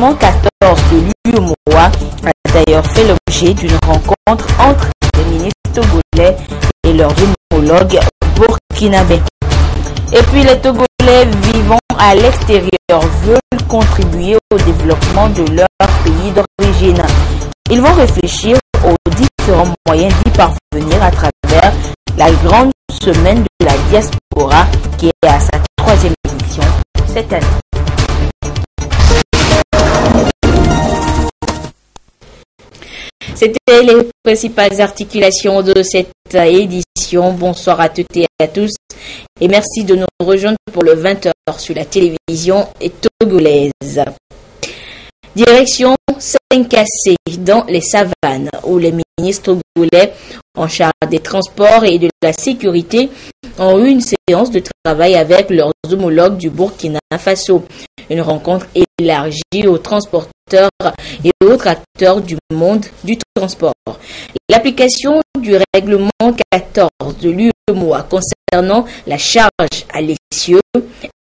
règlement 14 de l'UEMOA a d'ailleurs fait l'objet d'une rencontre entre les ministres togolais et leurs homologues burkinabés. Et puis les Togolais vivant à l'extérieur veulent contribuer au développement de leur pays d'origine. Ils vont réfléchir aux différents moyens d'y parvenir à travers la grande semaine de la diaspora qui est à sa 3e édition cette année. C'était les principales articulations de cette édition. Bonsoir à toutes et à tous et merci de nous rejoindre pour le 20h sur la télévision togolaise. Direction Saint-Cassé dans les savanes où les ministres togolais en charge des transports et de la sécurité ont eu une séance de travail avec leurs homologues du Burkina Faso. Une rencontre élargie aux transporteurs et autres acteurs du monde du transport. L'application du règlement 14 de l'UEMOA concernant la charge à l'essieu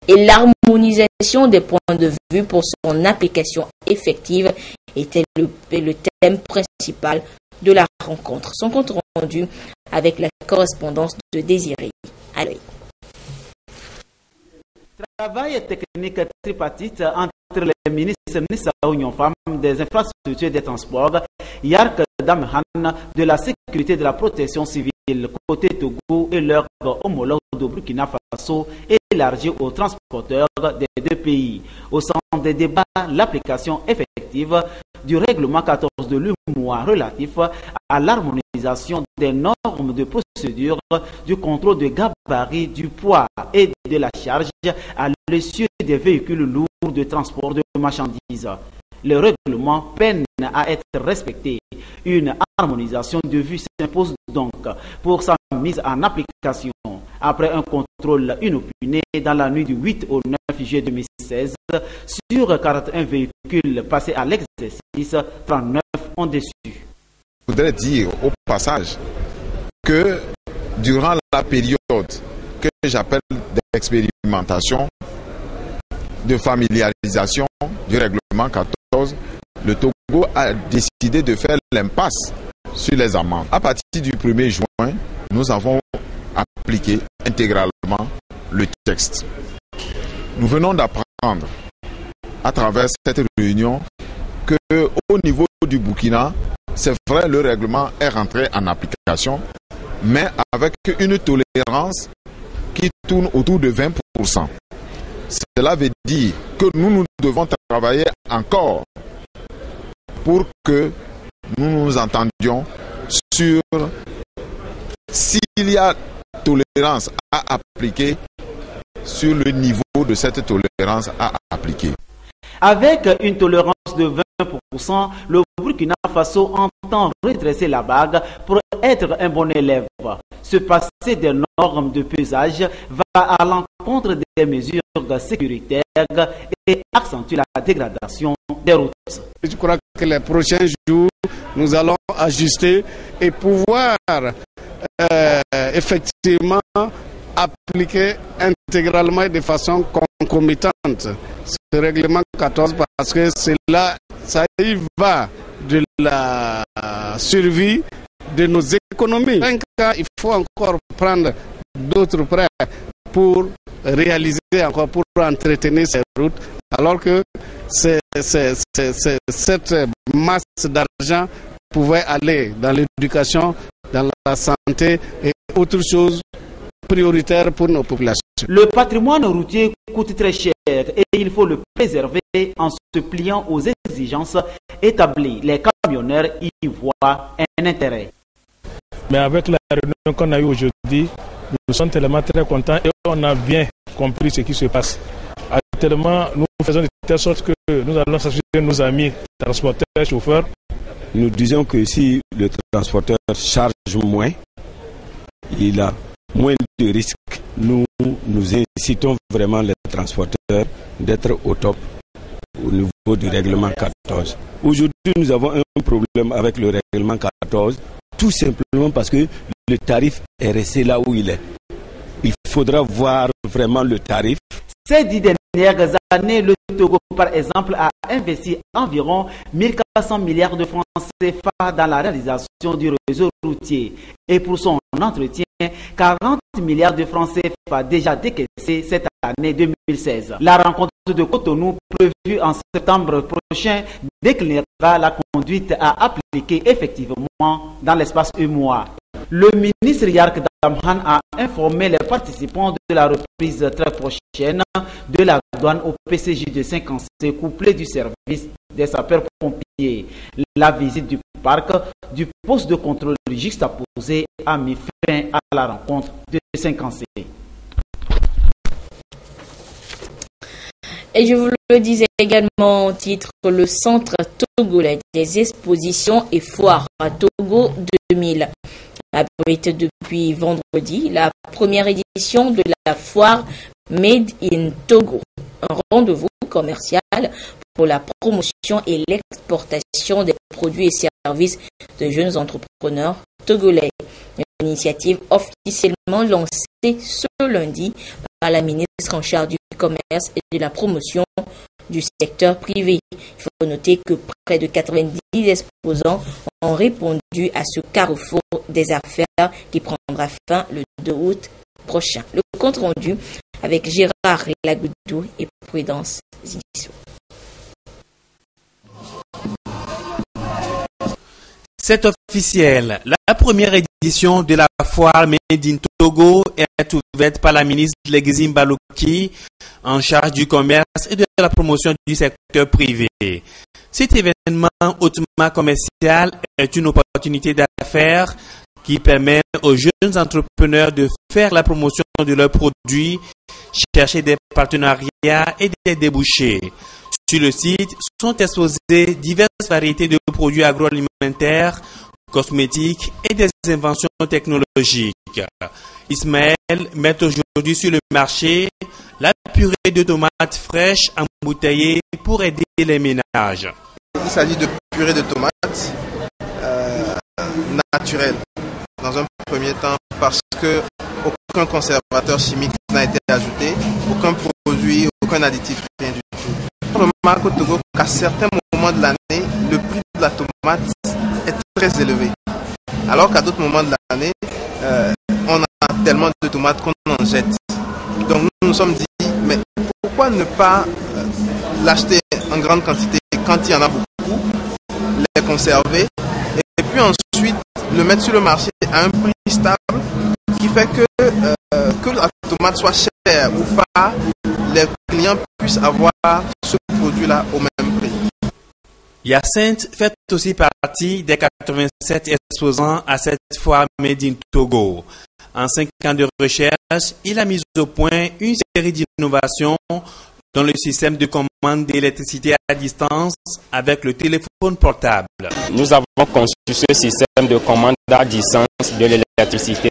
et l'harmonisation des points de vue pour son application effective était le thème principal de la rencontre. Son compte rendu avec la correspondance de Désiré Aloy. Travail technique tripartite entre les ministres Nissaou Nyonfam des infrastructures et des transports, Yark Damhan de la sécurité et de la protection civile côté Togo et leurs homologues de Burkina Faso élargi aux transporteurs des deux pays. Au centre des débats, l'application effective du règlement 14 de l'UEMOA relatif à l'harmonisation des normes de procédure du contrôle de gabarit, du poids et de la charge à l'essieu des véhicules lourds de transport de marchandises. Le règlement peine à être respecté. Une harmonisation de vue s'impose donc pour sa mise en application. Après un contrôle inopiné dans la nuit du 8 au 9 juillet 2016, sur 41 véhicules passés à l'exercice, 39 ont déçu. Je voudrais dire au passage que durant la période que j'appelle d'expérimentation, de familiarisation du règlement 14, le Togo a décidé de faire l'impasse sur les amendes. À partir du 1er juin, nous avons appliqué intégralement le texte. Nous venons d'apprendre à travers cette réunion que au niveau du Burkina, c'est vrai, le règlement est rentré en application, mais avec une tolérance qui tourne autour de 20%. Cela veut dire que nous devons travailler encore pour que nous nous entendions sur s'il y a tolérance à appliquer, sur le niveau de cette tolérance à appliquer. Avec une tolérance de 20%, le Burkina Faso entend redresser la bague pour être un bon élève. Se passer des normes de pesage va à l'encontre des mesures sécuritaires et accentue la dégradation des routes. Je crois que les prochains jours, nous allons ajuster et pouvoir effectivement appliquer intégralement de façon concomitante ce règlement 14 parce que cela, ça y va de la survie de nos économies. Il faut encore prendre d'autres prêts pour réaliser encore, pour entretenir ces routes, alors que cette masse d'argent pouvait aller dans l'éducation, dans la santé et autres choses prioritaires pour nos populations. Le patrimoine routier coûte très cher et il faut le préserver en se pliant aux exigences établies. Les camionneurs y voient un intérêt. Mais avec la réunion qu'on a eue aujourd'hui, nous sommes tellement très contents et on a bien compris ce qui se passe. Actuellement, nous faisons de telle sorte que nous allons s'assurer nos amis transporteurs, chauffeurs. Nous disons que si le transporteur charge moins, il a moins de risques. Nous incitons vraiment les transporteurs d'être au top au niveau du règlement 14. Aujourd'hui, nous avons un problème avec le règlement 14, tout simplement parce que le tarif est resté là où il est. Il faudra voir vraiment le tarif. Ces 10 dernières l'année, le Togo, par exemple, a investi environ 1400 milliards de francs CFA dans la réalisation du réseau routier. Et pour son entretien, 40 milliards de francs CFA déjà décaissés cette année 2016. La rencontre de Cotonou, prévue en septembre prochain, déclinera la conduite à appliquer effectivement dans l'espace UEMOA. Le ministre Yark Damhan a informé les participants de la reprise très prochaine de la douane au PCJ de Saint-Cancé, couplé du service des sapeurs-pompiers. La visite du parc du poste de contrôle juxtaposé a mis fin à la rencontre de Saint-Cancé. Et je vous le disais également en titre, le Centre togolais des expositions et foires à Togo 2000 abrite depuis vendredi la première édition de la foire Made in Togo, un rendez-vous commercial pour la promotion et l'exportation des produits et services de jeunes entrepreneurs togolais. Une initiative officiellement lancée ce lundi par la ministre en charge du commerce et de la promotion du secteur privé. Il faut noter que près de 90 exposants ont répondu à ce carrefour des affaires qui prendra fin le 2 août prochain. Le compte rendu avec Gérard Lagoudou et Prudence Zissou. C'est officiel. La première édition de la foire Made in Togo est ouverte par la ministre Legzim Baloki en charge du commerce et de la promotion du secteur privé. Cet événement hautement commercial est une opportunité d'affaires qui permet aux jeunes entrepreneurs de faire la promotion de leurs produits, chercher des partenariats et des débouchés. Sur le site sont exposées diverses variétés de produits agroalimentaires, cosmétiques et des inventions technologiques. Ismaël met aujourd'hui sur le marché la purée de tomates fraîches embouteillées pour aider les ménages. Il s'agit de purée de tomates naturelle dans un premier temps parce que aucun conservateur chimique n'a été ajouté, aucun produit, aucun additif, rien du tout. On remarque au Togo qu'à certains moments de l'année, le prix de la tomate est très élevé. Alors qu'à d'autres moments de l'année, on a tellement de tomates qu'on en jette. Donc nous nous sommes dit, mais pourquoi ne pas l'acheter en grande quantité quand il y en a beaucoup, les conserver et puis ensuite le mettre sur le marché à un prix stable qui fait que la tomate soit chère ou pas, les clients puissent avoir ce produit-là au même prix. Hyacinthe fait aussi partie des 87 exposants à cette foire Made in Togo. En 5 ans de recherche, il a mis au point une série d'innovations dans le système de commande d'électricité à distance avec le téléphone portable. Nous avons conçu ce système de commande à distance de l'électricité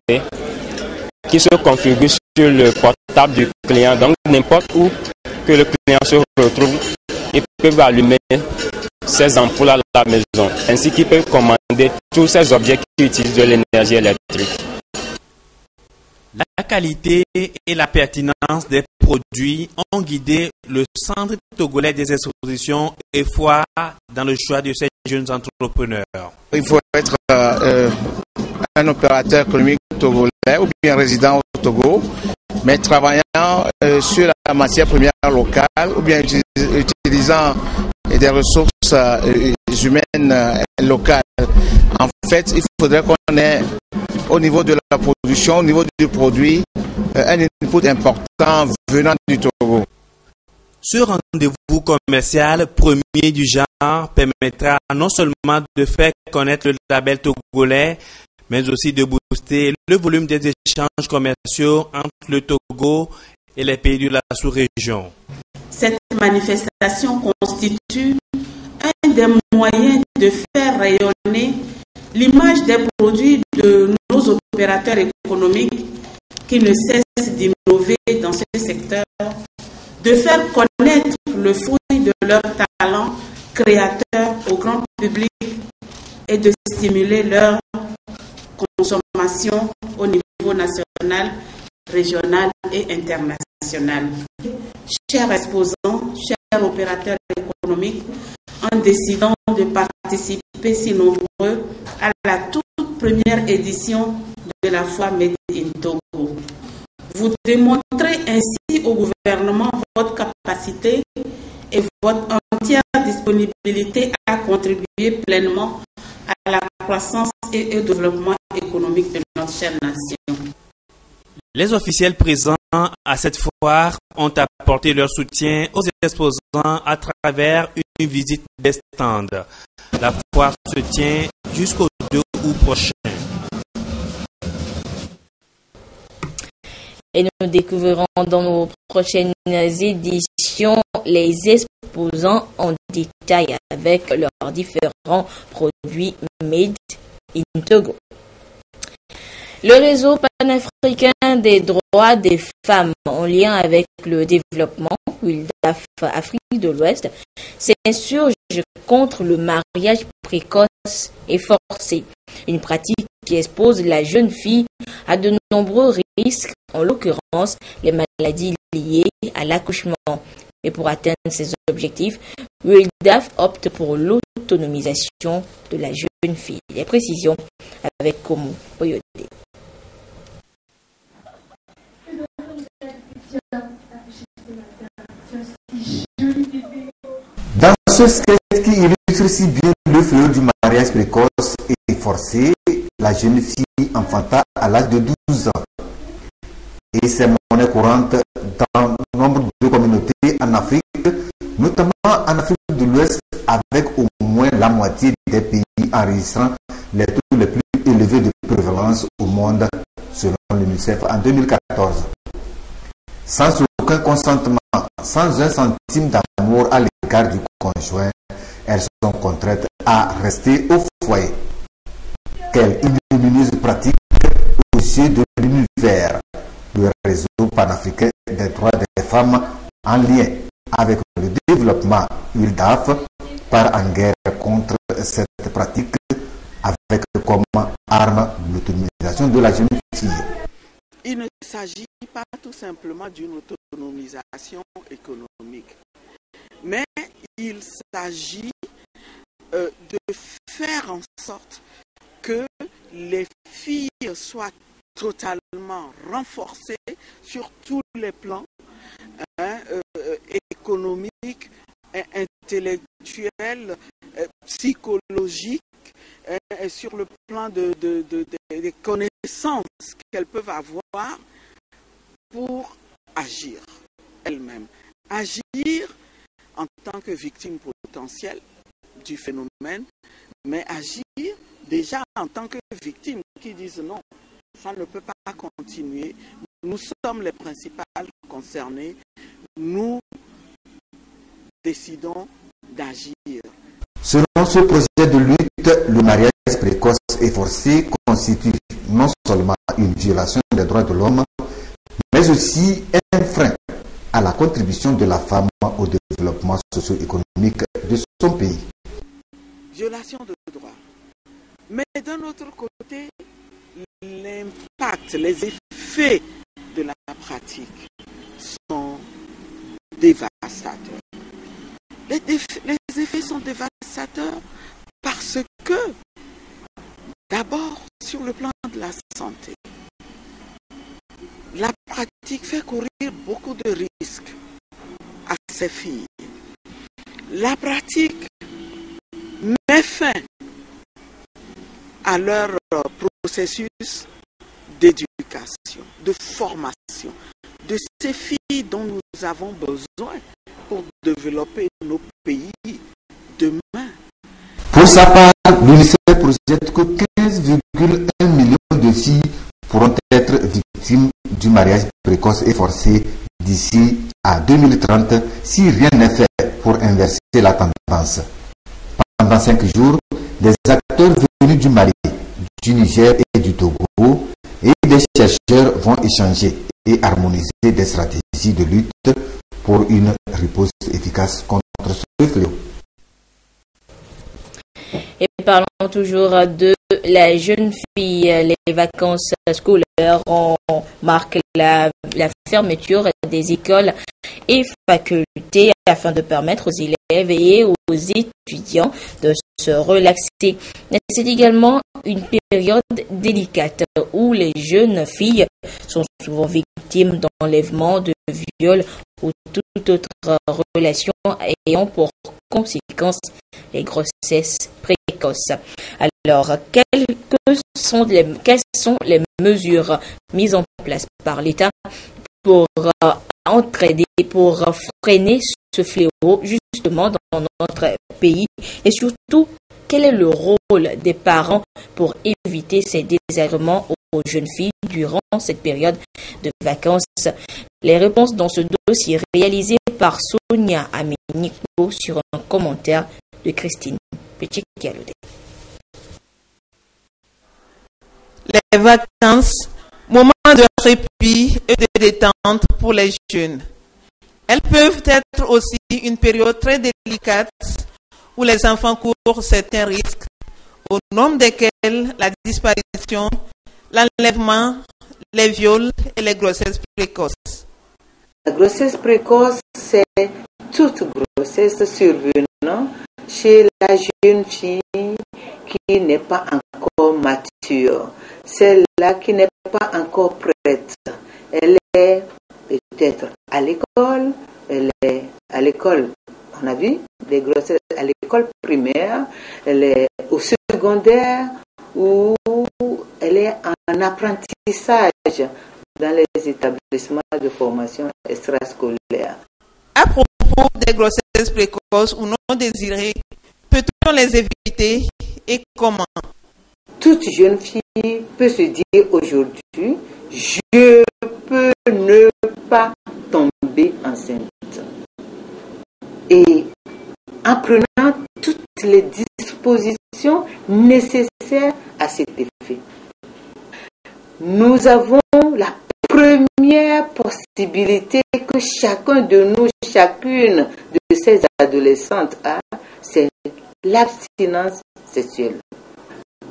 qui se configure sur le portable du client. Donc n'importe où que le client se retrouve, il peut allumer ses ampoules à la maison, ainsi qu'il peut commander tous ces objets qui utilisent de l'énergie électrique. La qualité et la pertinence des produits ont guidé le Centre togolais des expositions et foires dans le choix de ces jeunes entrepreneurs. Il faut être un opérateur économique togolais ou bien résident au Togo, mais travaillant sur la matière première locale ou bien utilisant des ressources humaines locales. En fait, il faudrait qu'on ait au niveau de la production, au niveau du produit, un input important venant du Togo. Ce rendez-vous commercial premier du genre permettra non seulement de faire connaître le label togolais, mais aussi de booster le volume des échanges commerciaux entre le Togo et les pays de la sous-région. Cette manifestation constitue un des moyens de faire rayonner l'image des produits de nos opérateurs économiques qui ne cessent d'innover dans ce secteur, de faire connaître le fruit de leur talent créateur au grand public et de stimuler leur consommation au niveau national, régional et international. Chers exposants, chers opérateurs économiques, en décidant de participer si nombreux à la toute première édition de la foire Made in Togo. Vous démontrez ainsi au gouvernement votre capacité et votre entière disponibilité à contribuer pleinement à la croissance et au développement économique de notre chère nation. Les officiels présents à cette foire ont apporté leur soutien aux exposants à travers une visite des stands. La foire se tient jusqu'au 2 août prochain. Et nous découvrirons dans nos prochaines éditions les exposants en détail avec leurs différents produits made in Togo. Le réseau panafricain des droits des femmes en lien avec le développement, WILDAF Afrique de l'Ouest, s'insurge contre le mariage précoce et forcé, une pratique qui expose la jeune fille à de nombreux risques, en l'occurrence les maladies liées à l'accouchement. Et pour atteindre ces objectifs, WILDAF opte pour l'autonomisation de la jeune fille. Les précisions avec Komu Oyode. Dans ce sketch qui illustre si bien le fléau du mariage précoce et forcé, la jeune fille enfanta à l'âge de 12 ans. Et c'est monnaie courante dans nombre de communautés en Afrique, notamment en Afrique de l'Ouest, avec au moins la moitié des pays enregistrant les taux les plus élevés de prévalence au monde, selon l'UNICEF en 2014. Sans aucun consentement, sans un centime d'amour à l'égard du conjoint, elles sont contraintes à rester au foyer. Quelle ignominieuse pratique aux yeux de l'univers. Le réseau panafricain des droits des femmes en lien avec le développement WILDAF part en guerre contre cette pratique avec comme arme l'autonomisation de la jeune fille. Il ne s'agit pas tout simplement d'une autonomisation économique, mais il s'agit de faire en sorte que les filles soient totalement renforcées sur tous les plans, économiques, intellectuels, psychologiques, sur le plan des connaissances qu'elles peuvent avoir pour agir elles-mêmes. Agir en tant que victime potentielle du phénomène, mais agir déjà en tant que victime qui disent non, ça ne peut pas continuer. Nous sommes les principales concernées. Nous décidons d'agir. Selon ce projet de lutte, le mariage précoce et forcé constitue non seulement une violation des droits de l'homme, mais aussi un frein à la contribution de la femme au développement socio-économique de son pays. Violation de droits. Mais d'un autre côté, l'impact, les effets de la pratique sont dévastateurs. Les effets sont dévastateurs parce que, d'abord, sur le plan de la santé, la pratique fait courir beaucoup de risques à ces filles. La pratique met fin à leur processus d'éducation, de formation, de ces filles dont nous avons besoin pour développer nos pays demain. Pour sa part, l'UNICEF projette que 15,1 millions de filles pourront être victimes du mariage précoce et forcé d'ici à 2030 si rien n'est fait pour inverser la tendance. Pendant 5 jours, des acteurs venus du Mali, du Niger et du Togo et des chercheurs vont échanger et harmoniser des stratégies de lutte pour une riposte efficace contre ce fléau. Et parlons toujours de la jeune fille, les vacances scolaires marquent la fermeture des écoles et facultés afin de permettre aux élèves et aux étudiants de se relaxer. C'est également une période délicate où les jeunes filles sont souvent victimes d'enlèvements, de viols ou toute autre relation ayant pour conséquence les grossesses précoces. Alors, quelles sont les mesures mises en place par l'État pour entraider, pour freiner ce fléau justement dans notre pays, et surtout quel est le rôle des parents pour éviter ces désagréments aux jeunes filles durant cette période de vacances? Les réponses dans ce dossier réalisé par Sonia Aminiko sur un commentaire de Christine Petit-Kialodé. Les vacances, moment de répit et de détente pour les jeunes. Elles peuvent être aussi une période très délicate où les enfants courent certains risques, au nombre desquels la disparition, l'enlèvement, les viols et les grossesses précoces. La grossesse précoce, c'est toute grossesse survenant chez la jeune fille qui n'est pas encore mature, celle-là qui n'est pas encore prête. Elle est peut-être à l'école, on a vu des grossesses à l'école primaire, elle est au secondaire ou elle est en apprentissage dans les établissements de formation extrascolaire. À propos des grossesses précoces ou non désirées, peut-on les éviter et comment? Toute jeune fille peut se dire aujourd'hui, je peux ne pas tomber enceinte. Et en prenant toutes les dispositions nécessaires à cet effet. Nous avons la première possibilité que chacun de nous, chacune de ces adolescentes a, c'est l'abstinence sexuelle.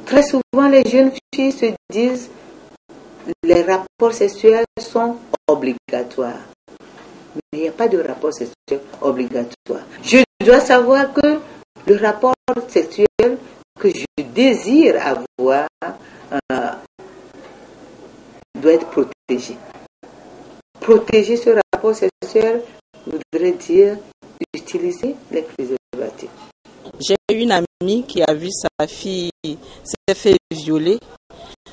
Très souvent, les jeunes filles se disent les rapports sexuels sont obligatoires. Mais il n'y a pas de rapport sexuel obligatoire. Je dois savoir que le rapport sexuel que je désire avoir doit être protégé. Protéger ce rapport sexuel voudrait dire utiliser les préservatifs. J'ai une amie qui a vu sa fille s'est fait violer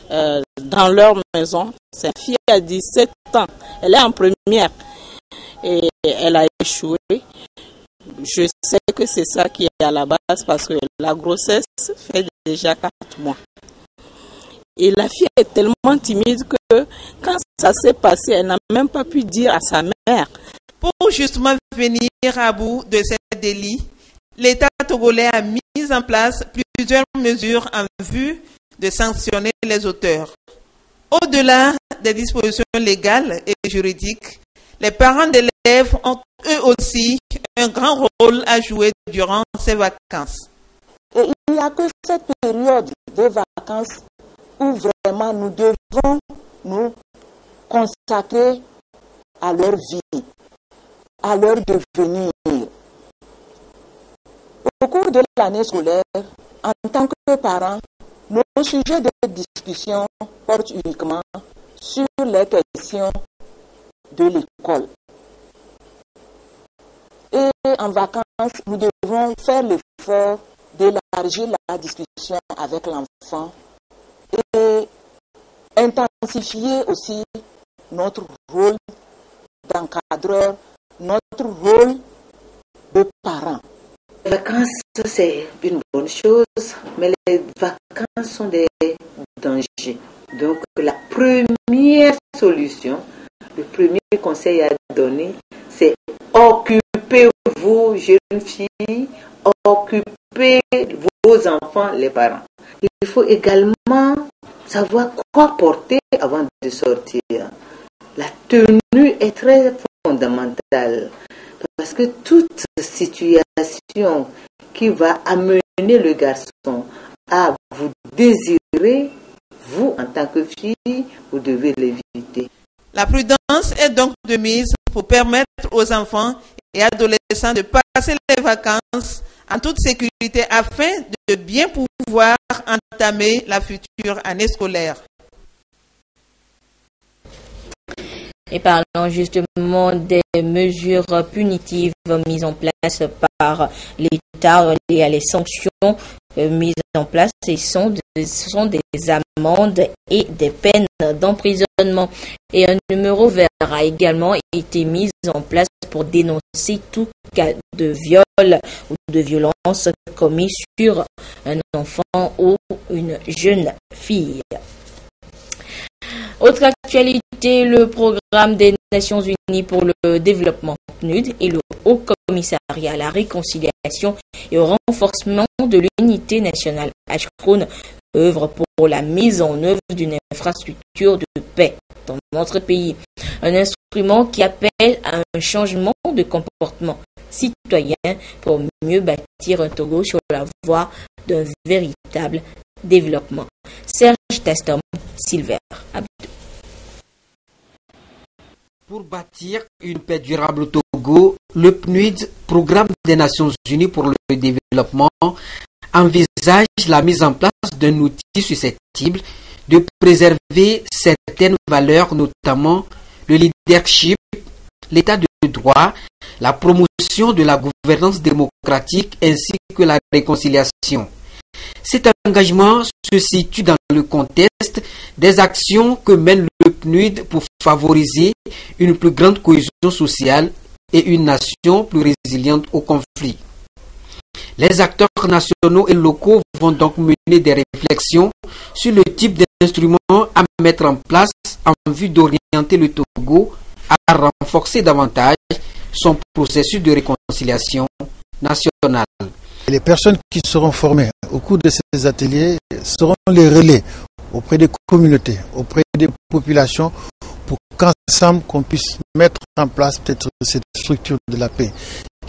dans leur maison. Sa fille a 17 ans. Elle est en première et elle a échoué. Je sais que c'est ça qui est à la base parce que la grossesse fait déjà 4 mois. Et la fille est tellement timide que quand ça s'est passé, elle n'a même pas pu dire à sa mère. Pour justement venir à bout de ces délits, l'État togolais a mis en place plusieurs mesures en vue de sanctionner les auteurs. Au-delà des dispositions légales et juridiques, les parents d'élèves ont eux aussi un grand rôle à jouer durant ces vacances. Et il n'y a que cette période de vacances où vraiment nous devons nous consacrer à leur vie, à leur devenir. Au cours de l'année scolaire, en tant que parents, nos sujets de discussion portent uniquement sur les questions de l'école. Et en vacances, nous devons faire l'effort d'élargir la discussion avec l'enfant et intensifier aussi notre rôle d'encadreur, notre rôle de parent. Les vacances, c'est une bonne chose, mais les vacances sont des dangers. Donc, la première solution, le premier conseil à donner, c'est occupez-vous, jeunes filles, occupez vos enfants, les parents. Il faut également savoir quoi porter avant de sortir. La tenue est très fondamentale parce que toute situation qui va amener le garçon à vous désirer degré, vous, en tant que fille, vous devez l'éviter. La prudence est donc de mise pour permettre aux enfants et adolescents de passer les vacances en toute sécurité afin de bien pouvoir entamer la future année scolaire. Et parlons justement des mesures punitives mises en place par l'État et à les sanctions mises en place, ce sont des amendes et des peines d'emprisonnement. Et un numéro vert a également été mis en place pour dénoncer tout cas de viol ou de violence commis sur un enfant ou une jeune fille. Autre actualité, le programme des Nations Unies pour le développement PNUD et le Haut Commissariat à la réconciliation et au renforcement de l'unité nationale Ashkroun œuvrent pour la mise en œuvre d'une infrastructure de paix dans notre pays. Un instrument qui appelle à un changement de comportement citoyen pour mieux bâtir un Togo sur la voie d'un véritable développement. Serge Tastom, Silver Abdou. Pour bâtir une paix durable au Togo, le PNUD, Programme des Nations Unies pour le développement, envisage la mise en place d'un outil susceptible de préserver certaines valeurs, notamment le leadership, l'état de droit, la promotion de la gouvernance démocratique ainsi que la réconciliation. Cet engagement se situe dans le contexte des actions que mène le PNUD pour favoriser une plus grande cohésion sociale et une nation plus résiliente au conflit. Les acteurs nationaux et locaux vont donc mener des réflexions sur le type d'instruments à mettre en place en vue d'orienter le Togo à renforcer davantage son processus de réconciliation nationale. Les personnes qui seront formées au cours de ces ateliers seront les relais auprès des communautés, auprès des populations, pour qu'ensemble qu'on puisse mettre en place peut-être cette structure de la paix,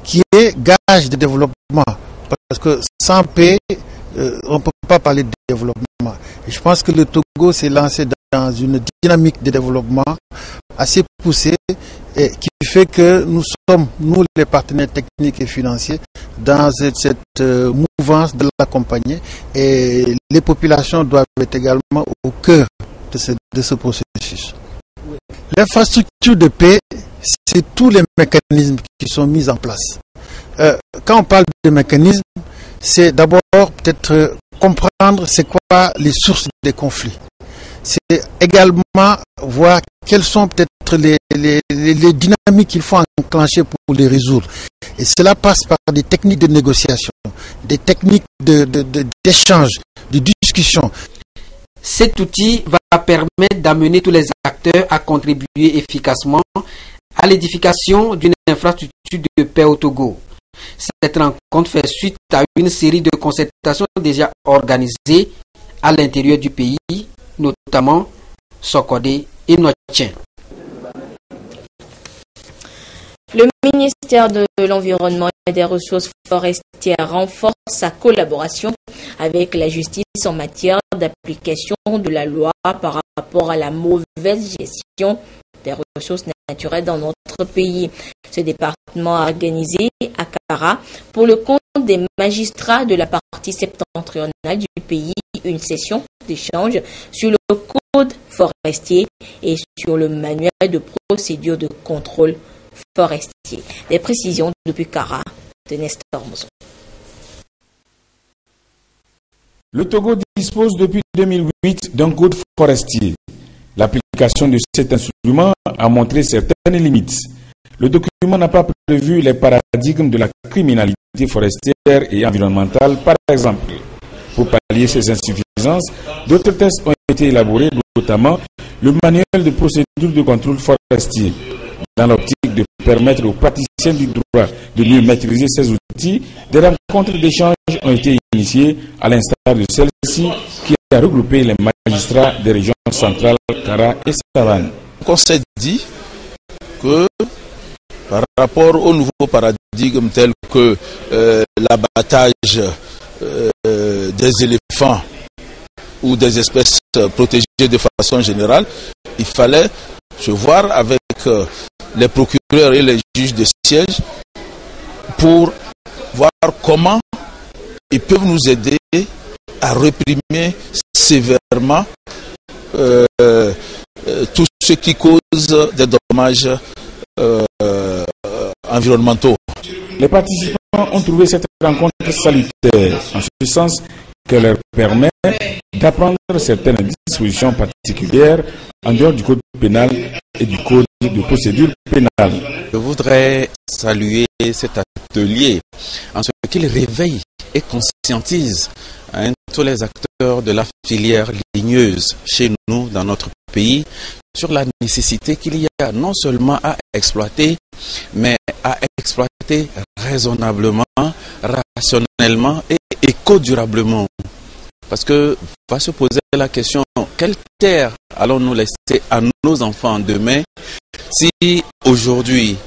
qui est gage de développement. Parce que sans paix, on ne peut pas parler de développement. Et je pense que le Togo s'est lancé dans une dynamique de développement assez poussée et qui fait que nous sommes, nous les partenaires techniques et financiers, dans cette mouvance de l'accompagner, et les populations doivent être également au cœur de ce processus. L'infrastructure de paix, c'est tous les mécanismes qui sont mis en place. Quand on parle de mécanismes, c'est d'abord peut-être comprendre c'est quoi les sources des conflits. C'est également voir quelles sont peut-être les dynamiques qu'il faut enclencher pour les résoudre. Et cela passe par des techniques de négociation, des techniques d'échange, de discussion. Cet outil va permettre d'amener tous les acteurs à contribuer efficacement à l'édification d'une infrastructure de paix au Togo. Cette rencontre fait suite à une série de concertations déjà organisées à l'intérieur du pays, notamment Sokodé et Notchen. Le ministère de l'Environnement et des Ressources forestières renforce sa collaboration avec la justice en matière d'application de la loi par rapport à la mauvaise gestion des ressources naturelles dans notre pays. Ce département a organisé à Kara, pour le compte des magistrats de la partie septentrionale du pays, une session d'échange sur le code forestier et sur le manuel de procédure de contrôle forestier. Des précisions depuis Kara de Nestor Mozo. Le Togo dispose depuis 2008 d'un code forestier. L'application de cet instrument a montré certaines limites. Le document n'a pas prévu les paradigmes de la criminalité forestière et environnementale, par exemple. Pour pallier ces insuffisances, d'autres tests ont été élaborés, notamment le manuel de procédure de contrôle forestier. Dans l'optique de permettre aux praticiens du droit de mieux maîtriser ces outils, des rencontres d'échange ont été initiées, à l'instar de celle-ci qui a regroupé les magistrats des régions centrales, Kara et Savane. On s'est dit que par rapport au nouveau paradigme tel que l'abattage des éléphants ou des espèces protégées de façon générale, il fallait se voir avec les procureurs et les juges de siège pour voir comment ils peuvent nous aider à réprimer sévèrement tout ce qui cause des dommages environnementaux. Les participants ont trouvé cette rencontre salutaire, en ce sens qu'elle leur permet d'apprendre certaines dispositions particulières en dehors du code pénal et du code de procédure pénale. Je voudrais saluer cet atelier en ce qu'il réveille et conscientise tous les acteurs de la filière ligneuse chez nous, dans notre pays, sur la nécessité qu'il y a non seulement à exploiter, mais à exploiter raisonnablement, rationnellement et éco-durablement. Parce que va se poser la question, quelle terre allons-nous laisser à nos enfants demain si aujourd'hui,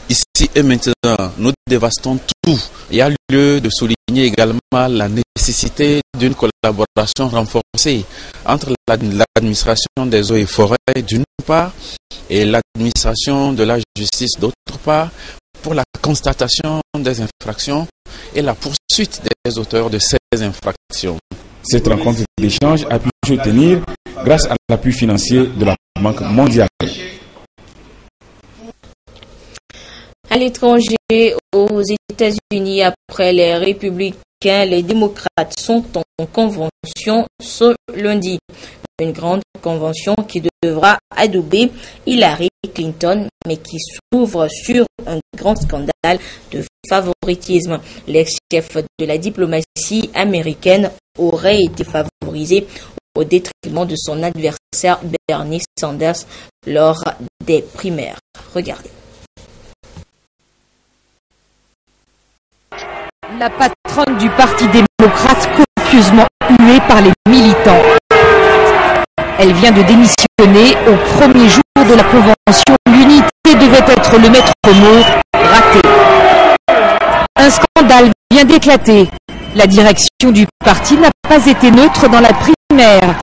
ici et maintenant, nous dévastons tout? Il y a lieu de souligner également la nécessité d'une collaboration renforcée entre l'administration des eaux et forêts d'une part et l'administration de la justice d'autre part pour la constatation des infractions et la poursuite des auteurs de ces infractions. Cette rencontre d'échange a pu se tenir grâce à l'appui financier de la Banque mondiale. À l'étranger, aux États-Unis, après les républicains, les démocrates sont en convention ce lundi. Une grande convention qui devra adouber Hillary Clinton, mais qui s'ouvre sur un grand scandale de favoritisme. L'ex-chef de la diplomatie américaine aurait été favorisé au détriment de son adversaire Bernie Sanders lors des primaires. Regardez. La patronne du Parti démocrate copieusement huée par les militants. Elle vient de démissionner au premier jour de la convention. L'unité devait être le maître mot, raté. Un scandale vient d'éclater. La direction du parti n'a pas été neutre dans la primaire.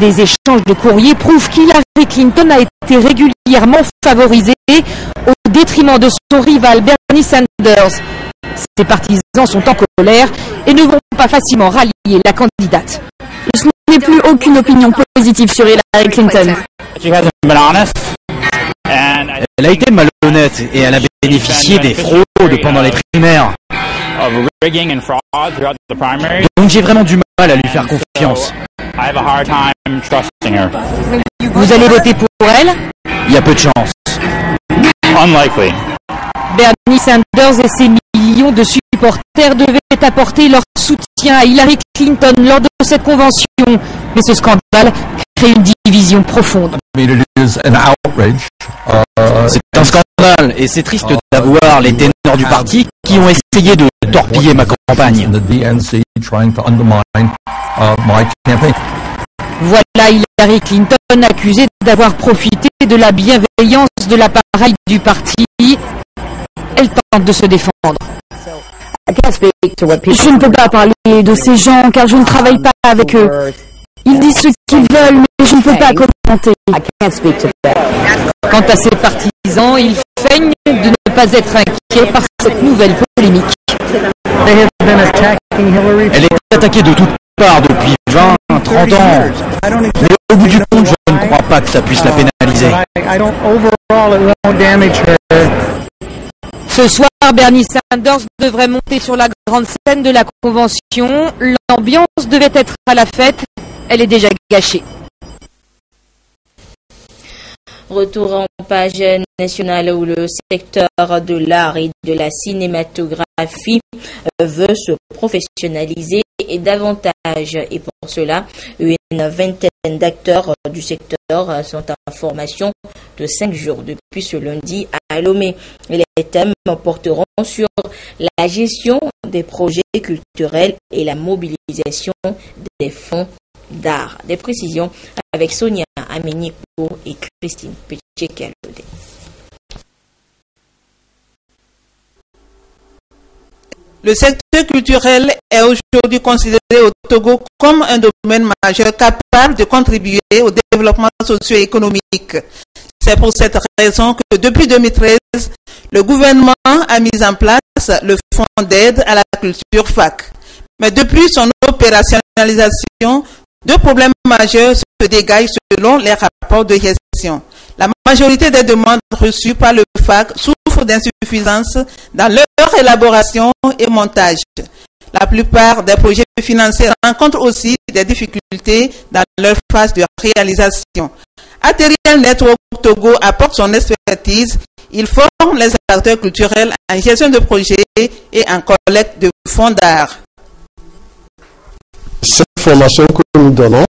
Des échanges de courriers prouvent qu'Hillary Clinton a été régulièrement favorisée au détriment de son rival Bernie Sanders. Ses partisans sont en colère et ne vont pas facilement rallier la candidate. Je n'ai plus aucune opinion positive sur Hillary Clinton. Elle a été malhonnête et elle a bénéficié des fraudes pendant les primaires. Donc j'ai vraiment du mal à lui faire confiance. Vous allez voter pour elle? Il y a peu de chance. Unlikely. Bernie Sanders et ses millions de supporters devaient apporter leur soutien à Hillary Clinton lors de cette convention. Mais ce scandale crée une division profonde. C'est un scandale et c'est triste d'avoir les ténors du parti qui ont essayé de torpiller ma campagne. Voilà Hillary Clinton accusée d'avoir profité de la bienveillance de l'appareil du parti. Elle tente de se défendre. Je ne peux pas parler de ces gens car je ne travaille pas avec eux. Ils disent ce qu'ils veulent, mais je ne peux pas commenter. Quant à ses partisans, ils feignent de ne pas être inquiets par cette nouvelle polémique. Elle est attaquée de toutes parts depuis 20, 30 ans. Mais au bout du compte, je ne crois pas que ça puisse la pénaliser. Ce soir, Bernie Sanders devrait monter sur la grande scène de la convention. L'ambiance devait être à la fête. Elle est déjà gâchée. Retour en page nationale où le secteur de l'art et de la cinématographie veut se professionnaliser et davantage. Et pour cela, une vingtaine d'acteurs du secteur sont en formation de 5 jours depuis ce lundi à Lomé. Les thèmes porteront sur la gestion des projets culturels et la mobilisation des fonds d'art. Des précisions avec Sonia Aménico et Christine Petit-Calodé. Le secteur culturel est aujourd'hui considéré au Togo comme un domaine majeur capable de contribuer au développement socio-économique. C'est pour cette raison que depuis 2013, le gouvernement a mis en place le Fonds d'aide à la culture FAC. Mais depuis son opérationnalisation, deux problèmes majeurs se dégagent selon les rapports de gestion. La majorité des demandes reçues par le FAC souffrent d'insuffisance dans leur élaboration et montage. La plupart des projets financiers rencontrent aussi des difficultés dans leur phase de réalisation. Arterial Network Togo apporte son expertise. Il forme les acteurs culturels en gestion de projets et en collecte de fonds d'art. Cette formation que nous donnons,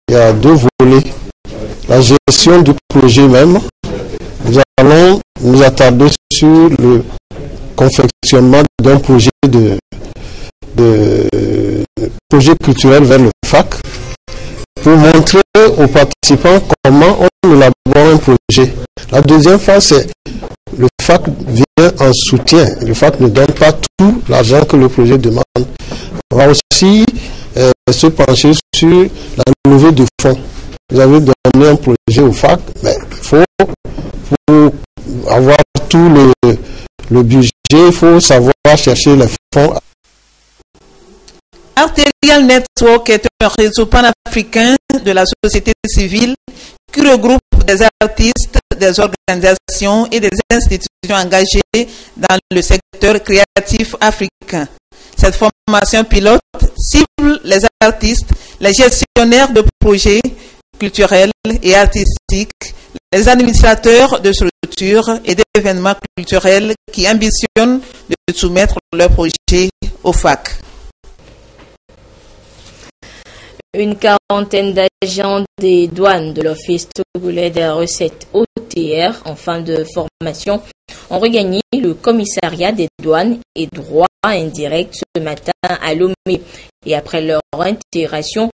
il y a deux volets. La gestion du projet même. Nous allons nous attarder sur le confectionnement d'un projet projet culturel vers le FAC pour montrer aux participants comment on élabore un projet. La deuxième phase, c'est le FAC vient en soutien. Le FAC ne donne pas tout l'argent que le projet demande. On va aussi se pencher sur la levée de fonds. Vous avez donné un projet au FAC, mais il faut pour avoir tout le budget, il faut savoir chercher les fonds. Arterial Network est un réseau panafricain de la société civile qui regroupe des artistes, des organisations et des institutions engagées dans le secteur créatif africain. Cette formation pilote cible les artistes, les gestionnaires de projets culturels et artistiques, les administrateurs de structures et d'événements culturels qui ambitionnent de soumettre leurs projets au FAC. Une quarantaine d'agents des douanes de l'Office togolais des recettes OTR en fin de formation ont regagné le commissariat des douanes et droits indirects ce matin à Lomé. Et après leur intégration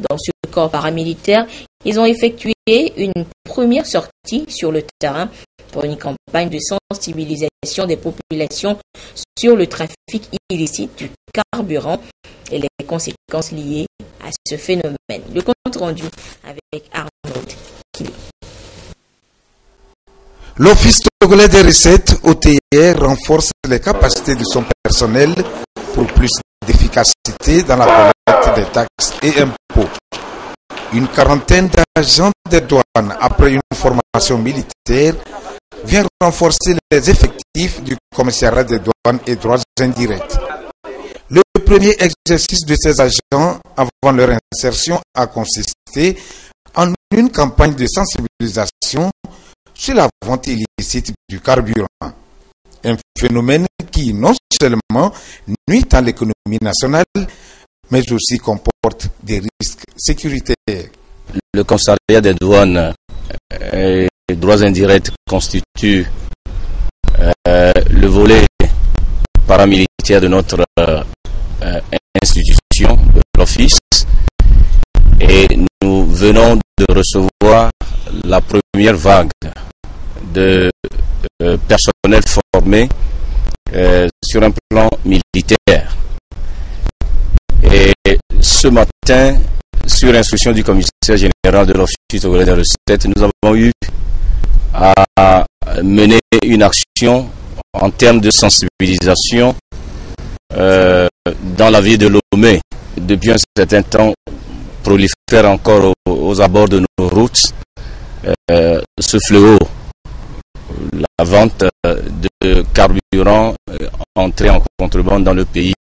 dans ce corps paramilitaire, ils ont effectué une première sortie sur le terrain pour une campagne de sensibilisation des populations sur le trafic illicite du carburant et les conséquences liées à ce phénomène. Le compte rendu avec Arnaud Kili. L'Office togolais des recettes OTR renforce les capacités de son personnel pour plus d'efficacité dans la collecte des taxes et impôts. Une quarantaine d'agents des douanes, après une formation militaire, vient renforcer les effectifs du commissariat des douanes et droits indirects. Le premier exercice de ces agents avant leur insertion a consisté en une campagne de sensibilisation sur la vente illicite du carburant. Un phénomène qui non seulement nuit à l'économie nationale, mais aussi comporte des risques sécuritaires. Le commissariat des douanes et droits indirects constitue le volet paramilitaire de notre institution, de l'Office, et nous venons de recevoir la première vague de personnel formé sur un plan militaire. Et ce matin, sur instruction du commissaire général de l'Office togolais des recettes, nous avons eu à mener une action en termes de sensibilisation dans la ville de Lomé. Depuis un certain temps, prolifère encore aux abords de nos routes ce fléau, la vente de carburant entré en contrebande dans le pays.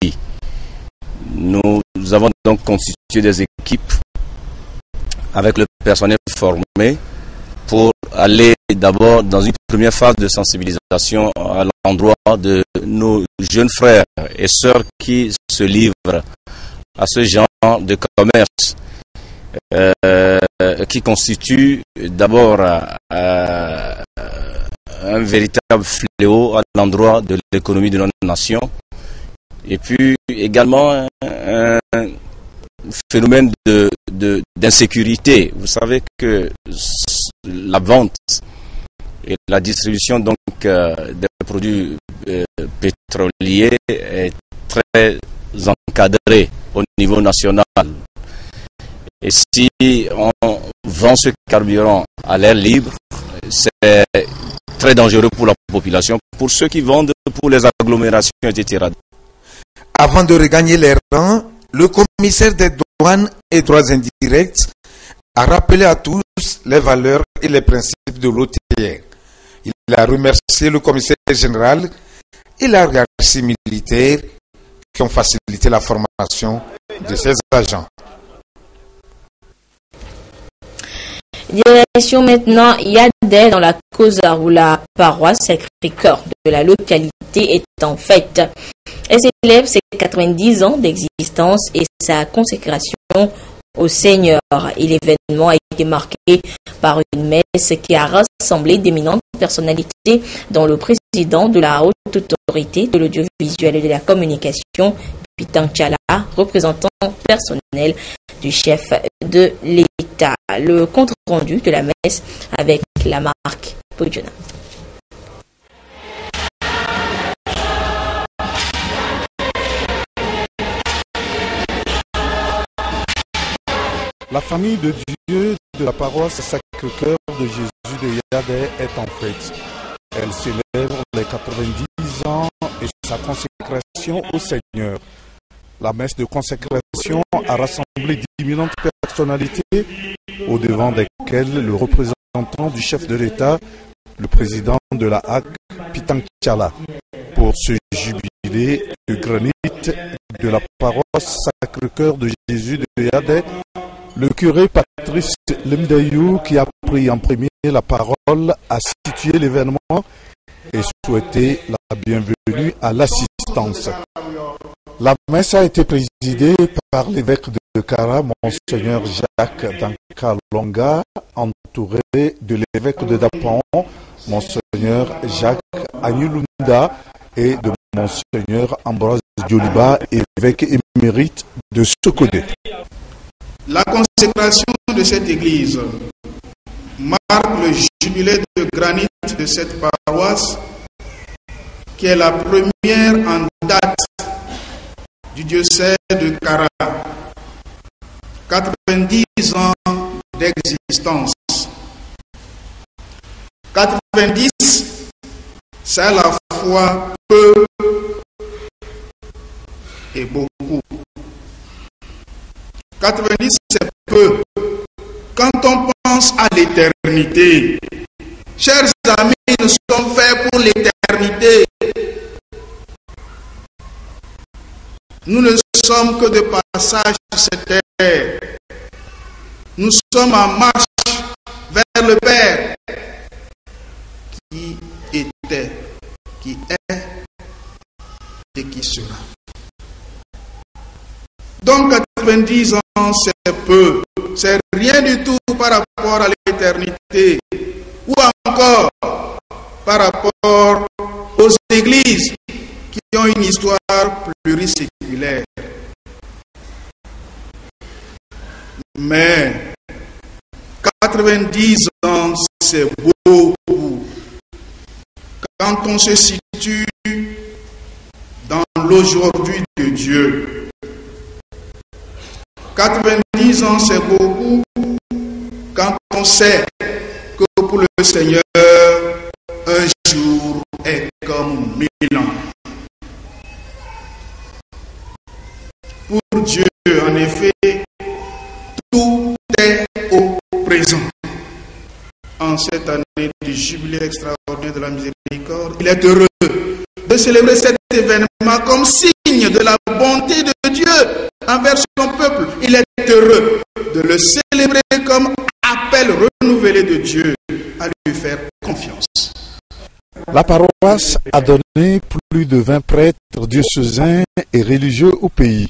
Nous avons donc constitué des équipes avec le personnel formé pour aller d'abord dans une première phase de sensibilisation à l'endroit de nos jeunes frères et sœurs qui se livrent à ce genre de commerce qui constitue d'abord un véritable fléau à l'endroit de l'économie de notre nation, et puis également un phénomène d'insécurité. Vous savez que la vente et la distribution donc des produits pétroliers est très encadré au niveau national. Et si on vend ce carburant à l'air libre, c'est très dangereux pour la population, pour ceux qui vendent pour les agglomérations, etc. Avant de regagner les rangs, le commissaire des douanes et droits indirects a rappelé à tous les valeurs et les principes de l'OTR. Il a remercié le commissaire général et la hiérarchie militaire qui ont facilité la formation de ces agents. Direction maintenant Yadé dans la Cosa où la paroisse Sacré-Cœur de la localité est en fête. Elle célèbre ses 90 ans d'existence et sa consécration au Seigneur. Et l'événement a été marqué par une messe qui a rassemblé d'éminentes personnalités, dont le président de la haute autorité de l'audiovisuel et de la communication, Pitan Tchala, représentant personnel du chef de l'État. Le compte rendu de la messe avec la marque Podiona. La famille de Dieu de la paroisse Sacré-Cœur de Jésus de Yadé est en fête. Elle célèbre les 90 ans et sa consécration au Seigneur. La messe de consécration a rassemblé d'imminentes personnalités, au devant desquelles le représentant du chef de l'État, le président de la HAC, Pitan Tchala, pour ce jubilé de granit de la paroisse Sacré-Cœur de Jésus de Yadé. Le curé Patrice Lemdayou, qui a pris en premier la parole, a situé l'événement et souhaité la bienvenue à l'assistance. La messe a été présidée par l'évêque de Kara, Monseigneur Jacques Dankalonga, entouré de l'évêque de Dapan, Monseigneur Jacques Agnulunda, et de Monseigneur Ambroise Dioliba, évêque émérite de Sokodé. La consécration de cette église marque le jubilé de granit de cette paroisse, qui est la première en date du diocèse de Kara. 90 ans d'existence. 90, c'est à la fois peu et beaucoup. 90, c'est peu. Quand on pense à l'éternité, chers amis, nous sommes faits pour l'éternité. Nous ne sommes que de passage sur cette terre. Nous sommes en marche vers le Père qui était, qui est et qui sera. Donc 90 ans, c'est peu, c'est rien du tout par rapport à l'éternité, ou encore par rapport aux églises qui ont une histoire pluriséculaire. Mais 90 ans, c'est beaucoup. Quand on se situe dans l'aujourd'hui de Dieu, 90 ans, c'est beaucoup quand on sait que pour le Seigneur, un jour est comme 1000 ans. Pour Dieu, en effet, tout est au présent. En cette année du jubilé extraordinaire de la miséricorde, il est heureux de célébrer cet événement comme signe de la bonté de Dieu envers son peuple. Il est heureux de le célébrer comme appel renouvelé de Dieu à lui faire confiance. La paroisse a donné plus de 20 prêtres diocésains et religieux au pays.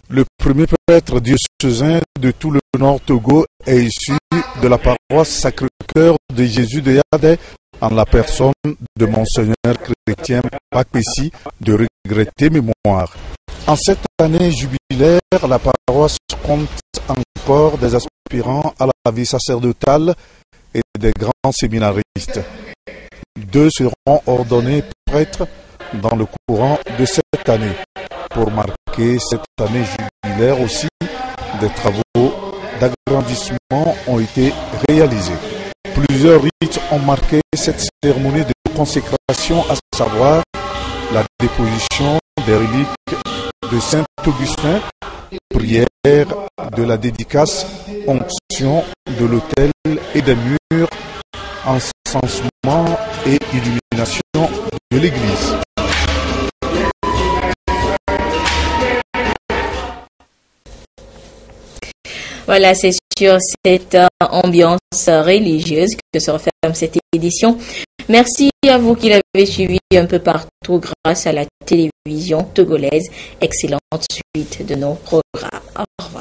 Le premier prêtre diocésain de tout le Nord Togo est issu de la paroisse Sacré-Cœur de Jésus de Yadé, en la personne de Monseigneur Chrétien Pakpessi de regrettée mémoire. En cette année jubilaire, la paroisse compte encore des aspirants à la vie sacerdotale et des grands séminaristes. 2 seront ordonnés prêtres dans le courant de cette année. Pour marquer cette année jubilaire aussi, des travaux d'agrandissement ont été réalisés. Plusieurs rites ont marqué cette cérémonie de consécration, à savoir la déposition des reliques de Saint-Augustin, prière de la dédicace, onction de l'autel et des murs, encensement et illumination de l'église. Voilà, c'est sur cette ambiance religieuse que se referme cette édition. Merci à vous qui l'avez suivi un peu partout grâce à la télévision togolaise. Excellente suite de nos programmes. Au revoir.